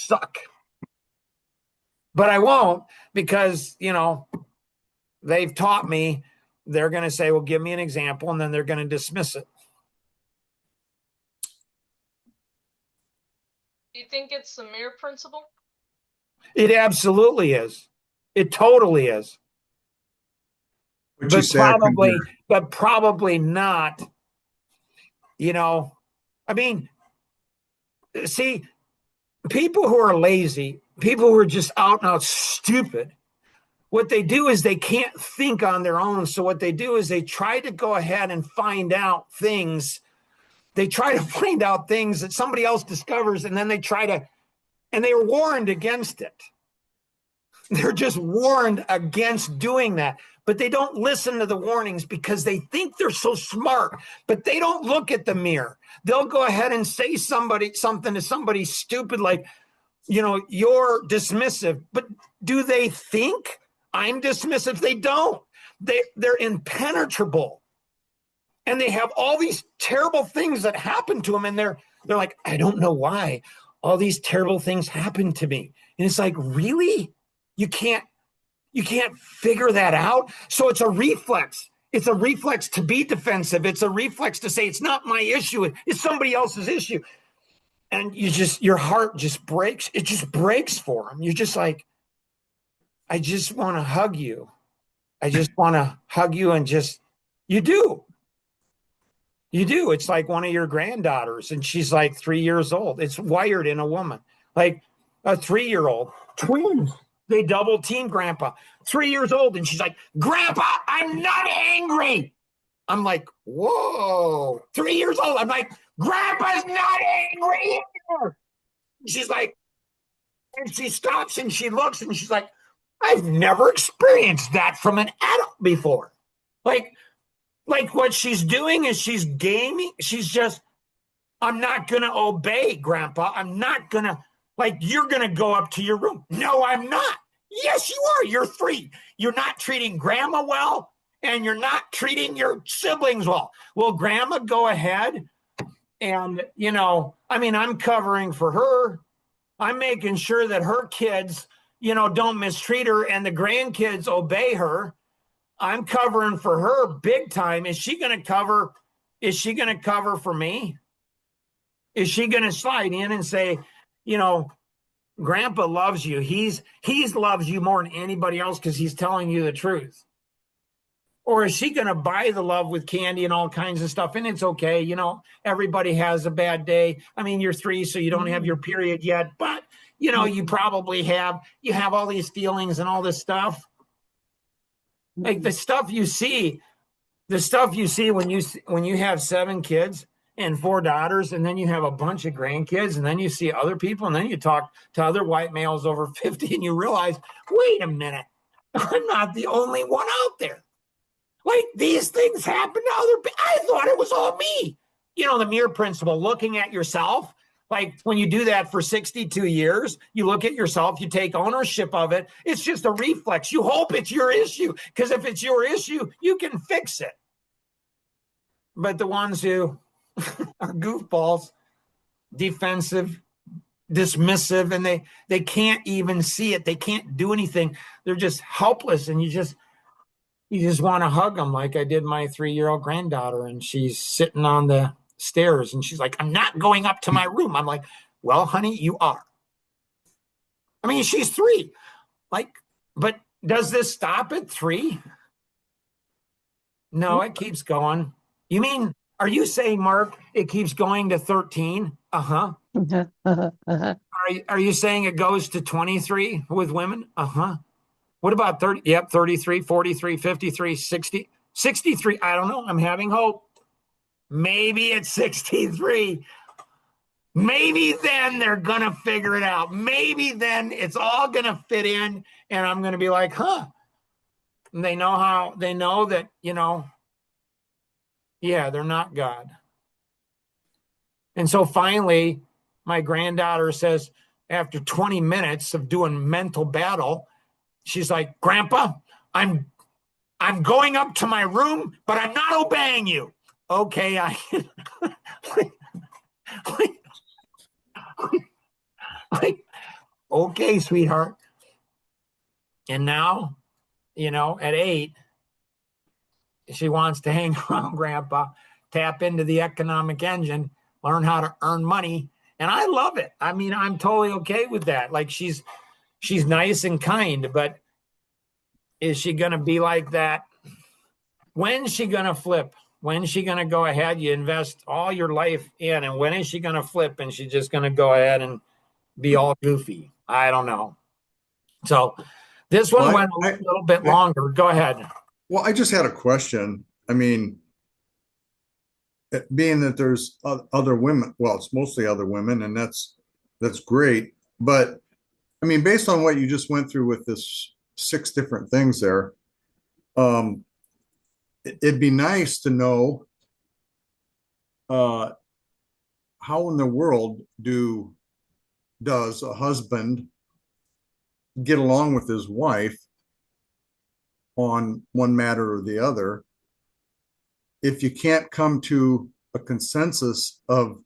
S1: suck. But I won't, because, they've taught me. They're going to say, well, give me an example, and then they're going to dismiss it.
S2: Do you think it's the mirror principle?
S1: It absolutely is. It totally is. But probably not. I mean, see, people who are lazy, people who are just out and out stupid, what they do is they can't think on their own. So what they do is they try to go ahead and find out things. They try to find out things that somebody else discovers, and then they and they are warned against it. They're just warned against doing that, but they don't listen to the warnings because they think they're so smart, but they don't look at the mirror. They'll go ahead and say something to somebody stupid, like, you're dismissive, but do they think I'm dismissive? They don't. They're impenetrable. And they have all these terrible things that happen to them. And they're like, I don't know why. all these terrible things happen to me. And it's like, really? You can't figure that out? So it's a reflex. It's a reflex to be defensive. It's a reflex to say, it's not my issue. It's somebody else's issue. And your heart just breaks. It just breaks for them. You're just like, I just want to hug you. I just want to hug you and you do. You do. It's like one of your granddaughters, and she's like 3 years old. It's wired in a woman. Like a 3-year-old, twins. They double team Grandpa. 3 years old, and she's like, Grandpa, I'm not angry. I'm like, whoa. 3 years old. I'm like, Grandpa's not angry either. She's like, and she stops and she looks and she's like, I've never experienced that from an adult before. Like what she's doing is she's gaming. She's just, I'm not going to obey, Grandpa. I'm not going to, you're going to go up to your room. No, I'm not. Yes, you are. You're 3. You're not treating Grandma well, and you're not treating your siblings well. Will Grandma go ahead and, I'm covering for her. I'm making sure that her kids, don't mistreat her and the grandkids obey her. I'm covering for her big time. Is she going to cover for me? Is she going to slide in and say, Grandpa loves you. He's loves you more than anybody else because he's telling you the truth? Or is she going to buy the love with candy and all kinds of stuff? And it's okay. Everybody has a bad day. I mean, you're 3, so you don't have your period yet, but you probably have all these feelings and all this stuff. Like the stuff you see when you have 7 kids and 4 daughters, and then you have a bunch of grandkids, and then you see other people, and then you talk to other white males over 50, and you realize, wait a minute, I'm not the only one out there. Like, these things happen to other people. I thought it was all me. The mirror principle, looking at yourself. Like, when you do that for 62 years, you look at yourself, you take ownership of it. It's just a reflex. You hope it's your issue, because if it's your issue, you can fix it. But the ones who are goofballs, defensive, dismissive, and they can't even see it. They can't do anything. They're just helpless, and you just want to hug them, like I did my 3-year-old granddaughter, and she's sitting on the stairs, and she's like, I'm not going up to my room. I'm like, well, honey, you are. I mean, she's 3. But does this stop at 3? No, it keeps going. You mean, are you saying, Mark, it keeps going to 13? Uh-huh. Are you saying it goes to 23 with women? Uh-huh. What about 30? Yep, 33, 43, 53, 60, 63. I don't know. I'm having hope. Maybe it's 63. Maybe then they're going to figure it out. Maybe then it's all going to fit in, and I'm going to be like, huh. And they know that, yeah, they're not God. And so finally, my granddaughter says, after 20 minutes of doing mental battle, she's like, Grandpa, I'm going up to my room, but I'm not obeying you. Okay, okay, sweetheart. And now, at 8, she wants to hang around Grandpa, tap into the economic engine, learn how to earn money. And I love it. I mean, I'm totally okay with that. Like, she's nice and kind, but is she going to be like that? When's she going to flip? When's she going to go ahead? You invest all your life in, and when is she going to flip? And she's just going to go ahead and be all goofy. I don't know. So this one went a little bit longer. Go ahead.
S9: Well, I just had a question. I mean, being that there's other women, well, it's mostly other women, and that's great. But I mean, based on what you just went through with this 6 different things there, it'd be nice to know how in the world does a husband get along with his wife on one matter or the other if you can't come to a consensus of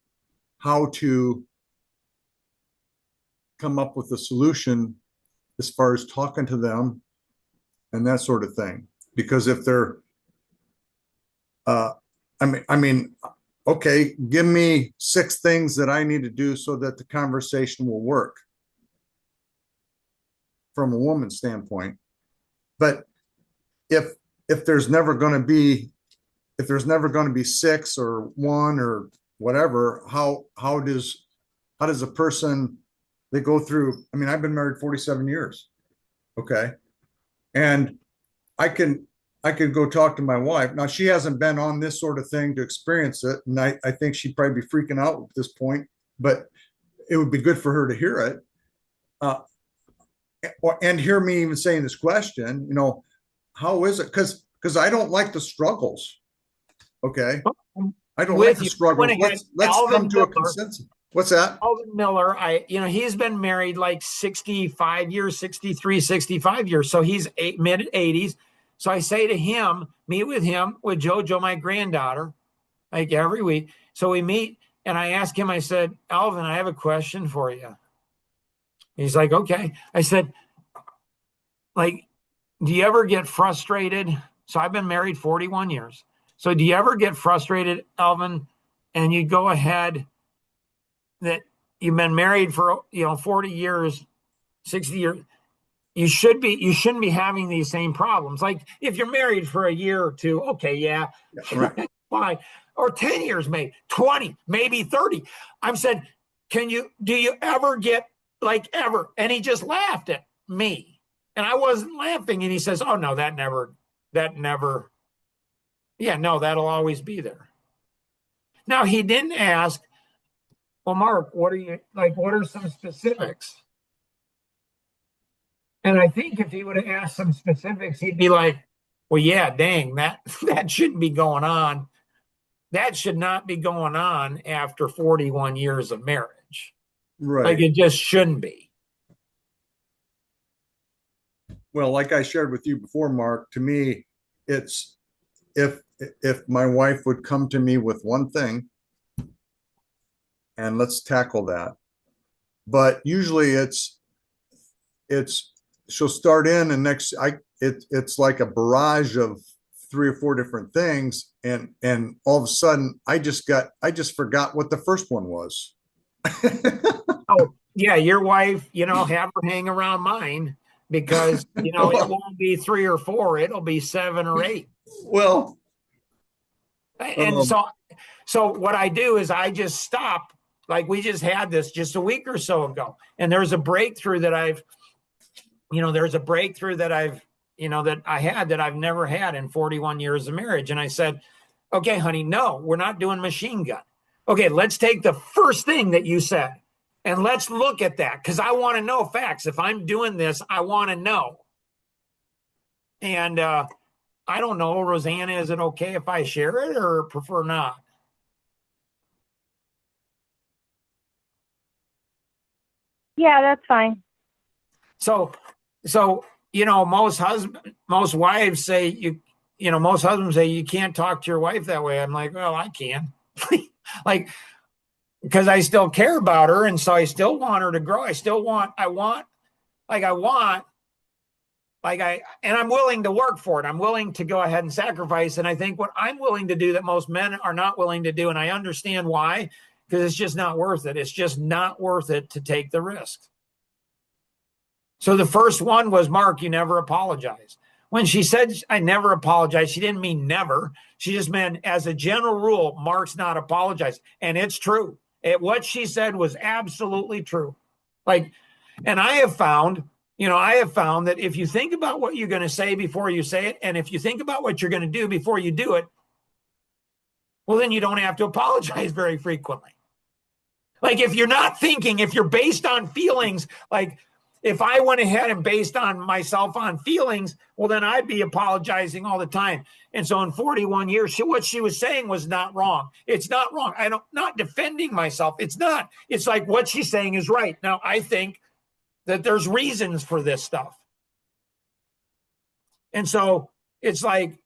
S9: how to come up with a solution as far as talking to them and that sort of thing. Because if they're, I mean, okay, give me 6 things that I need to do so that the conversation will work from a woman's standpoint. But if there's never going to be 6 or 1 or whatever, how does a person, they go through, I mean, I've been married 47 years. Okay. And I can go talk to my wife. Now, she hasn't been on this sort of thing to experience it. And I think she'd probably be freaking out at this point, but it would be good for her to hear it. And hear me even saying this question, you know, how is it? Because I don't like the struggles. Okay. I don't like the struggles. Let's come to a consensus. What's that?
S1: Alvin Miller, he's been married like 65 years, 63, 65 years. So he's mid 80s. So I say to him, meet with him, with JoJo, my granddaughter, like every week. So we meet and I asked him, I said, Alvin, I have a question for you. He's like, okay. I said, like, do you ever get frustrated? So I've been married 41 years. So do you ever get frustrated, Alvin, and you go ahead that you've been married for 40 years, 60 years, you shouldn't be having these same problems. Like if you're married for a year or 2, okay, yeah, right. Fine. Or 10 years, maybe 20, maybe 30. I said, do you ever get like ever? And he just laughed at me and I wasn't laughing. And he says, oh no, that never. Yeah, no, that'll always be there. Now he didn't ask, well, Mark, what are some specifics? And I think if he would have asked some specifics, he'd be like, well, yeah, dang, that shouldn't be going on. That should not be going on after 41 years of marriage.
S9: Right.
S1: Like it just shouldn't be.
S9: Well, like I shared with you before, Mark, to me, it's if my wife would come to me with one thing and let's tackle that. But usually it's she'll start in and it's like a barrage of 3 or 4 different things. And all of a sudden I just forgot what the first one was.
S1: Oh yeah. Your wife, have her hang around mine because, it won't be 3 or 4. It'll be 7 or 8.
S9: Well,
S1: and so what I do is I just stop. Like we just had this just a week or so ago. And there's a breakthrough that that I had that I've never had in 41 years of marriage. And I said, okay, honey, no, we're not doing machine gun. Okay, let's take the first thing that you said and let's look at that because I want to know facts. If I'm doing this, I want to know. And I don't know, Rosanna, is it okay if I share it or prefer not?
S5: Yeah, that's fine.
S1: So most wives say most husbands say you can't talk to your wife that way. I'm like, well, I can. Like, because I still care about her. And so I still want her to grow. And I'm willing to work for it. I'm willing to go ahead and sacrifice. And I think what I'm willing to do that most men are not willing to do, and I understand why, because it's just not worth it. It's just not worth it to take the risk. So the first one was, Mark, you never apologize. When she said I never apologize, she didn't mean never. She just meant as a general rule, Mark's not apologized. And it's true. What she said was absolutely true. And I have found that if you think about what you're going to say before you say it, and if you think about what you're going to do before you do it, well, then you don't have to apologize very frequently. Like if you're not thinking, if you're based on feelings, like if I went ahead and based on myself on feelings, well, then I'd be apologizing all the time. And so in 41 years, what she was saying was not wrong. It's not wrong. Not defending myself. It's not. It's like what she's saying is right. Now, I think that there's reasons for this stuff. And so it's like,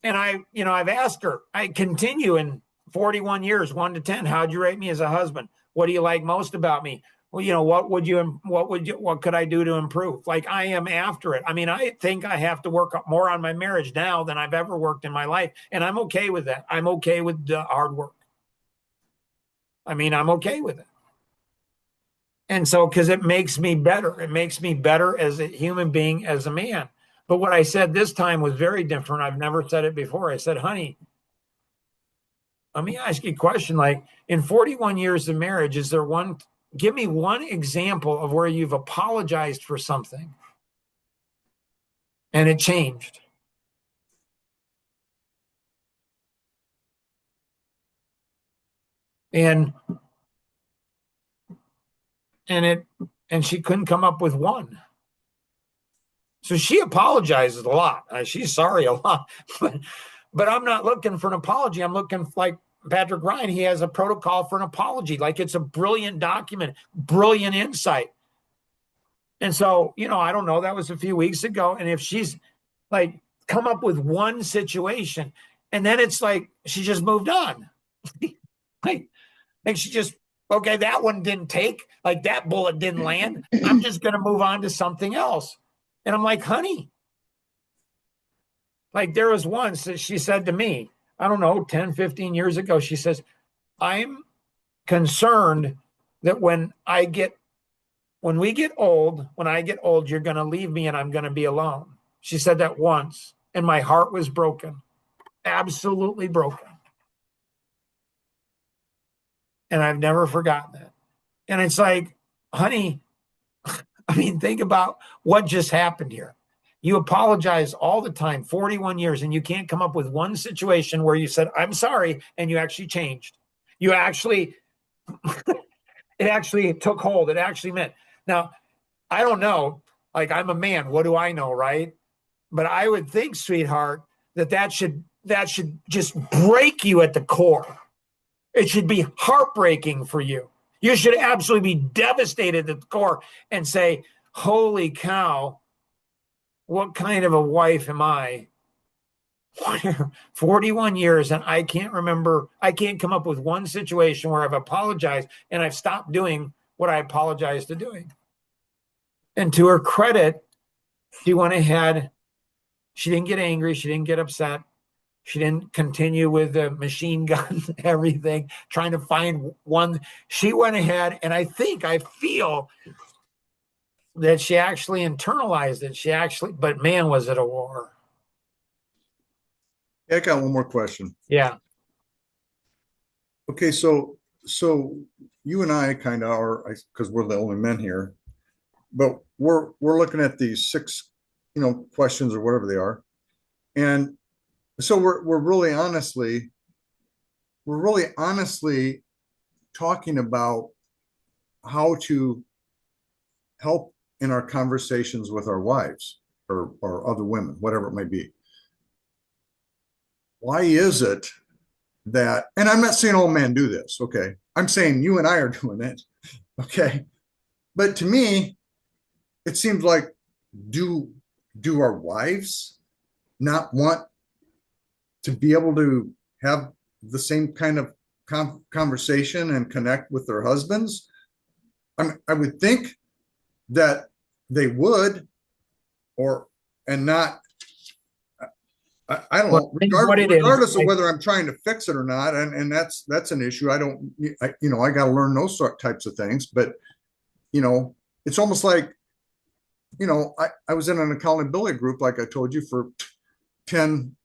S1: and I've asked her, I continue in 41 years, 1 to 10, how'd you rate me as a husband? What do you like most about me? well, what could I do to improve? Like, I am after it. I mean, I think I have to work more on my marriage now than I've ever worked in my life. And I'm okay with that. I'm okay with the hard work. I mean, I'm okay with it. And so, because it makes me better. It makes me better as a human being, as a man. But what I said this time was very different. I've never said it before. I said, honey, let me ask you a question. Like, in 41 years of marriage, give me one example of where you've apologized for something and it changed. And she couldn't come up with one. So she apologizes a lot. She's sorry a lot, but I'm not looking for an apology. I'm looking like Patrick Ryan. He has a protocol for an apology. Like, it's a brilliant document, brilliant insight. And so, I don't know, that was a few weeks ago. And if she's like come up with one situation and then it's like, she just moved on. like she just, okay, that one didn't take, like that bullet didn't land. I'm just going to move on to something else. And I'm like, honey, like there was once that she said to me, I don't know, 10, 15 years ago, she says, I'm concerned that when I get old, you're going to leave me and I'm going to be alone. She said that once and my heart was broken, absolutely broken. And I've never forgotten that. And it's like, honey, I mean, think about what just happened here. You apologize all the time, 41 years, and you can't come up with one situation where you said, I'm sorry, and you actually changed. You actually, it actually took hold. It actually meant. Now, I don't know, like I'm a man, what do I know, right? But I would think, sweetheart, that should just break you at the core. It should be heartbreaking for you. You should absolutely be devastated at the core and say, holy cow, what kind of a wife am I? 41 years and I can't come up with one situation where I've apologized and I've stopped doing what I apologized to doing. And to her credit, she went ahead. She didn't get angry. She didn't get upset. She didn't continue with the machine gun, everything, trying to find one. She went ahead, and I feel that she actually internalized it. But man, was it a war.
S9: I got one more question.
S1: Yeah.
S9: Okay, so you and I kind of are, because we're the only men here, but we're looking at these 6, questions or whatever they are, and so we're really honestly talking about how to help in our conversations with our wives or other women, whatever it may be. Why is it that, and I'm not saying all men do this, okay? I'm saying you and I are doing it, okay? But to me, it seems like, do our wives not want to be able to have the same kind of conversation and connect with their husbands? I would think that they would, and not. I don't know. Regardless of whether I'm trying to fix it or not, and that's an issue. I got to learn those types of things. But it's almost like, I was in an accountability group, like I told you, for 10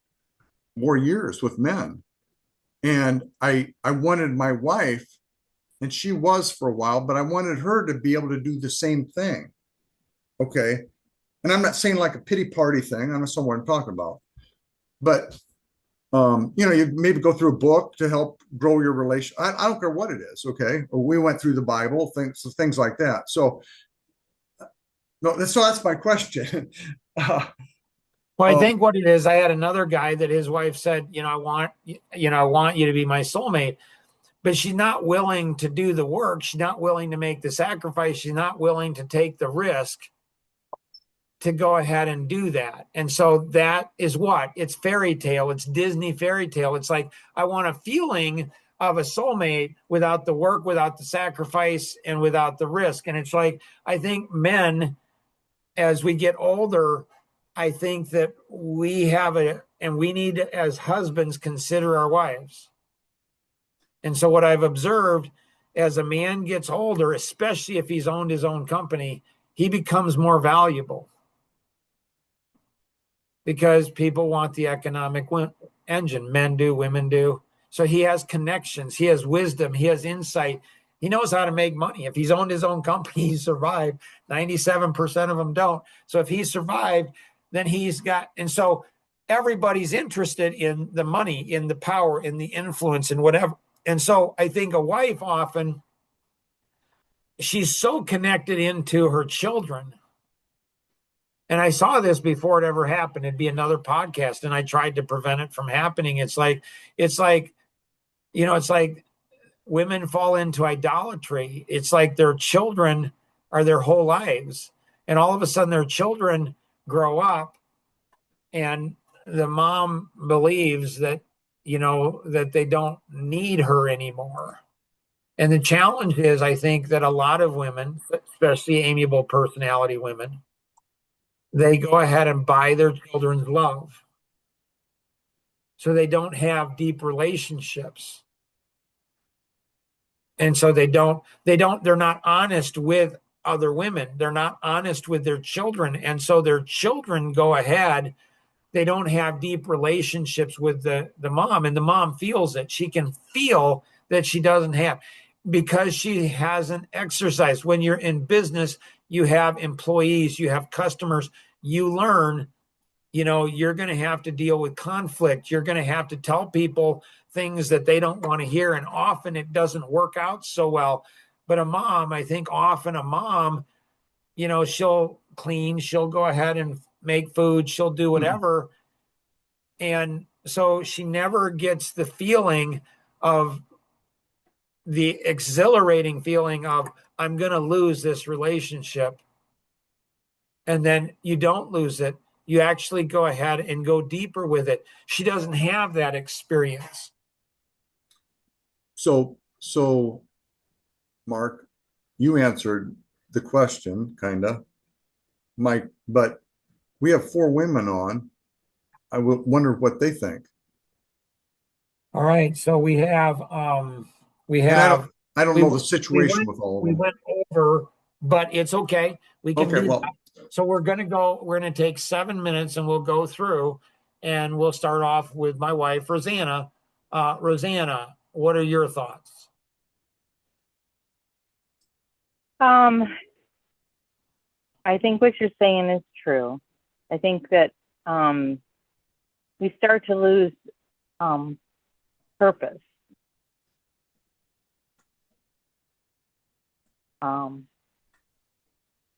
S9: more years with men. And I wanted my wife, and she was for a while, but I wanted her to be able to do the same thing. Okay. And I'm not saying like a pity party thing. I know what I'm talking about. But, you maybe go through a book to help grow your relation. I don't care what it is. Okay. Or we went through the Bible, things like that. So, that's my question.
S1: Well, I think what it is, I had another guy that his wife said, I want you to be my soulmate, but she's not willing to do the work. She's not willing to make the sacrifice. She's not willing to take the risk to go ahead and do that. And so that is what? It's fairy tale. It's Disney fairy tale. It's like, I want a feeling of a soulmate without the work, without the sacrifice, and without the risk. And it's like, I think men, as we get older, I think that we need to, as husbands, consider our wives. And so what I've observed, as a man gets older, especially if he's owned his own company, he becomes more valuable because people want the economic engine. Men do, women do. So he has connections, he has wisdom, he has insight. He knows how to make money. If he's owned his own company, he survived. 97% of them don't. So if he survived, then he's got, and so everybody's interested in the money, in the power, in the influence, and whatever. And so I think a wife often, she's so connected into her children. And I saw this before it ever happened. It'd be another podcast, and I tried to prevent it from happening. It's like, you know, it's like women fall into idolatry. It's like their children are their whole lives. And all of a sudden their children grow up and the mom believes that, you know, that they don't need her anymore. And the challenge is, I think that a lot of women, especially amiable personality women, they go ahead and buy their children's love. So they don't have deep relationships. And so they're not honest with other women. They're not honest with their children. And so their children go ahead. They don't have deep relationships with the mom, and the mom feels it. She can feel that she doesn't have, because she hasn't exercised. When you're in business, you have employees, you have customers, you learn, you know, you're going to have to deal with conflict. You're going to have to tell people things that they don't want to hear. And often it doesn't work out so well. But a mom, I think often a mom, you know, she'll clean, she'll go ahead and make food, she'll do whatever. And so she never gets the feeling of the exhilarating feeling of, I'm going to lose this relationship. And then you don't lose it. You actually go ahead and go deeper with it. She doesn't have that experience.
S9: So Mark, you answered the question, kind of, Mike, but we have 4 women on. I wonder what they think.
S1: All right. So we have,
S9: I don't know the situation with all of them.
S1: We went over, but it's okay. We can do
S9: well,
S1: that. So we're going to take 7 minutes and we'll go through, and we'll start off with my wife, Rosanna. Rosanna, what are your thoughts?
S5: I think what you're saying is true. I think that we start to lose purpose.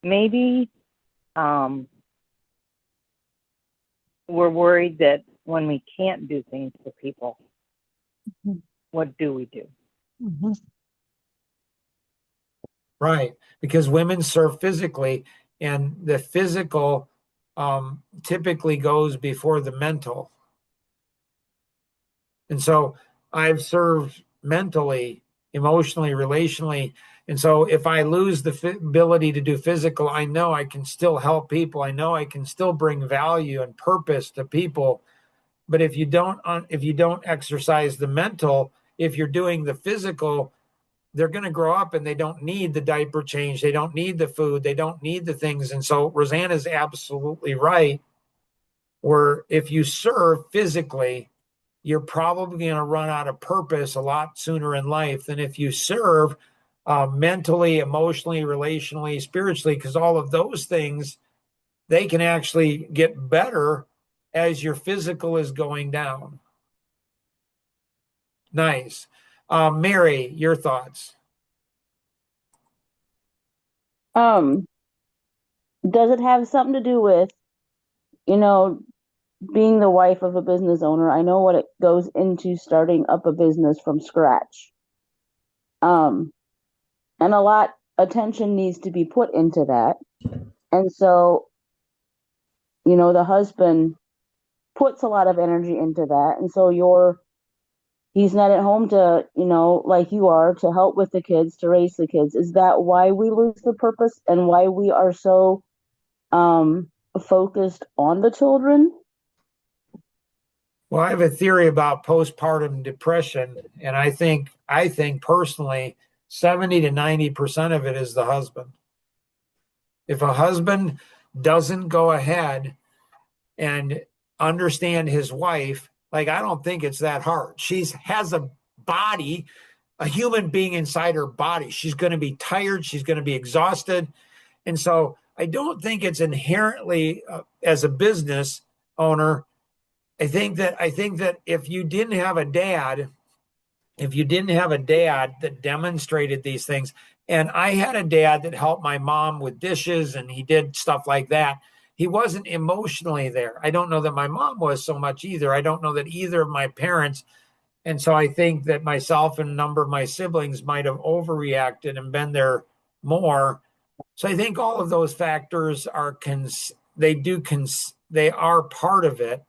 S5: Maybe we're worried that when we can't do things for people, what do we do?
S1: Right, because women serve physically, and the physical typically goes before the mental. And so I've served mentally, emotionally, relationally. And so if I lose the ability to do physical, I know I can still help people. I know I can still bring value and purpose to people. But if you don't exercise the mental, if you're doing the physical, they're going to grow up and they don't need the diaper change. They don't need the food. They don't need the things. And so Rosanna's absolutely right. Where if you serve physically, you're probably going to run out of purpose a lot sooner in life than if you serve mentally, emotionally, relationally, spiritually, because all of those things, they can actually get better as your physical is going down. Nice. Mary, your thoughts?
S3: Does it have something to do with, you know, being the wife of a business owner? I know what it goes into starting up a business from scratch. And a lot attention needs to be put into that. And so, you know, the husband puts a lot of energy into that. And so you're He's not at home to, like you are, to help with the kids, to raise the kids. Is that why we lose the purpose and why we are so focused on the children?
S1: Well, I have a theory about postpartum depression, and I think personally 70 to 90% of it is the husband. If a husband doesn't go ahead and understand his wife, like, I don't think it's that hard. She has a body, a human being inside her body. She's going to be tired. She's going to be exhausted. And so I don't think it's inherently, as a business owner, I think that if you didn't have a dad that demonstrated these things, and I had a dad that helped my mom with dishes and he did stuff like that. He wasn't emotionally there. I don't know that my mom was so much either. I don't know that either of my parents. And so I think that myself and a number of my siblings might have overreacted and been there more. So I think all of those factors are they are part of it.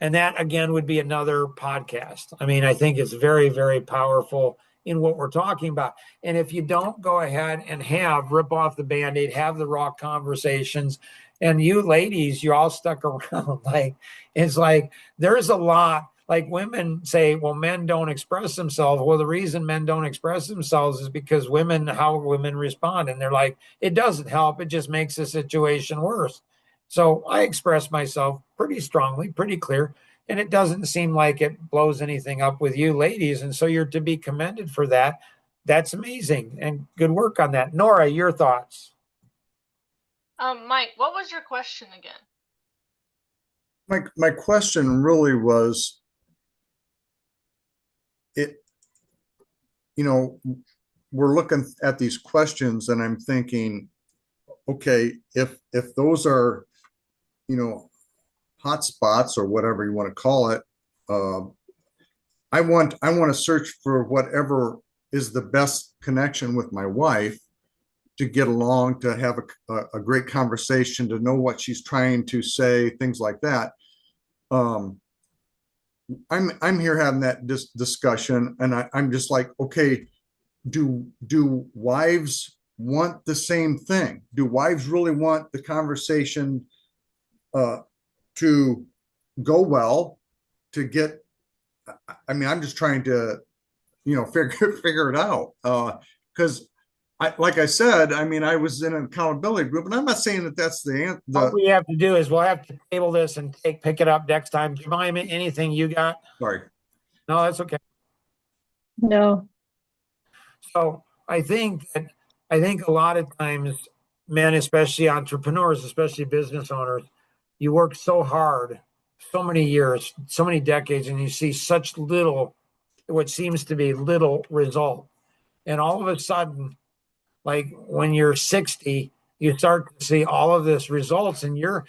S1: And that, again, would be another podcast. I mean, I think it's very, very powerful in what we're talking about. And if you don't go ahead and rip off the Band-Aid, have the raw conversations, and you ladies, you're all stuck around. Like, it's like, there's a lot, like women say, well, men don't express themselves. Well, the reason men don't express themselves is because how women respond. And they're like, it doesn't help. It just makes the situation worse. So I express myself pretty strongly, pretty clear, and it doesn't seem like it blows anything up with you ladies. And so you're to be commended for that. That's amazing and good work on that. Nora, your thoughts?
S2: Mike, what was your question again?
S9: My question really was, we're looking at these questions and I'm thinking, okay, if those are, hot spots or whatever you want to call it, I want to search for whatever is the best connection with my wife, to get along, to have a great conversation, to know what she's trying to say, things like that. I'm here having that discussion, and I'm just like, okay, do wives want the same thing? Do wives really want the conversation to go well, to get, I mean, I'm just trying to, figure it out. Because like I said, I mean, I was in an accountability group, and I'm not saying that that's the answer.
S1: What we have to do is we'll have to table this and pick it up next time. Jemima, anything you got?
S9: Sorry.
S1: No, that's okay.
S4: No.
S1: So I think a lot of times men, especially entrepreneurs, especially business owners, you work so hard, so many years, so many decades, and you see such little, what seems to be little result. And all of a sudden, like when you're 60, you start to see all of this results, and you're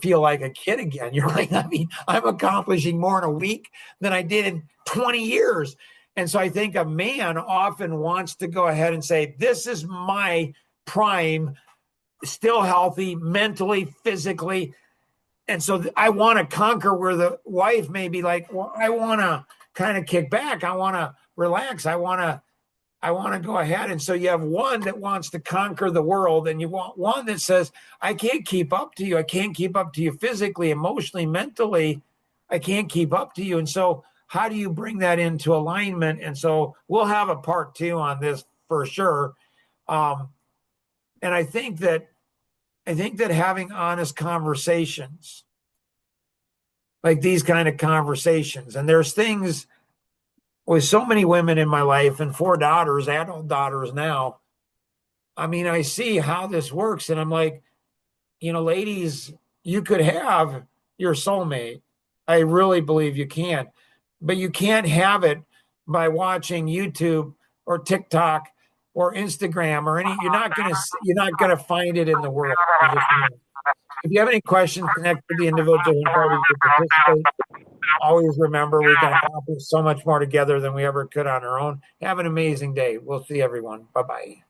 S1: feel like a kid again. You're like, I mean, I'm accomplishing more in a week than I did in 20 years. And so I think a man often wants to go ahead and say, this is my prime, still healthy, mentally, physically. And so I want to conquer, where the wife may be like, well, I want to kind of kick back. I want to relax. I want to go ahead. And so you have one that wants to conquer the world, and you want one that says, I can't keep up to you. I can't keep up to you physically, emotionally, mentally. I can't keep up to you. And so how do you bring that into alignment? And so we'll have a part 2 on this for sure. And I think that having honest conversations, like these kind of conversations, and there's things with so many women in my life and 4 daughters, adult daughters now. I mean, I see how this works, and I'm like, ladies, you could have your soulmate. I really believe you can, but you can't have it by watching YouTube or TikTok or Instagram or any. You're not gonna find it in the world. If you have any questions, connect with the individual who participate. Always remember, we can accomplish so much more together than we ever could on our own. Have an amazing day. We'll see everyone. Bye-bye.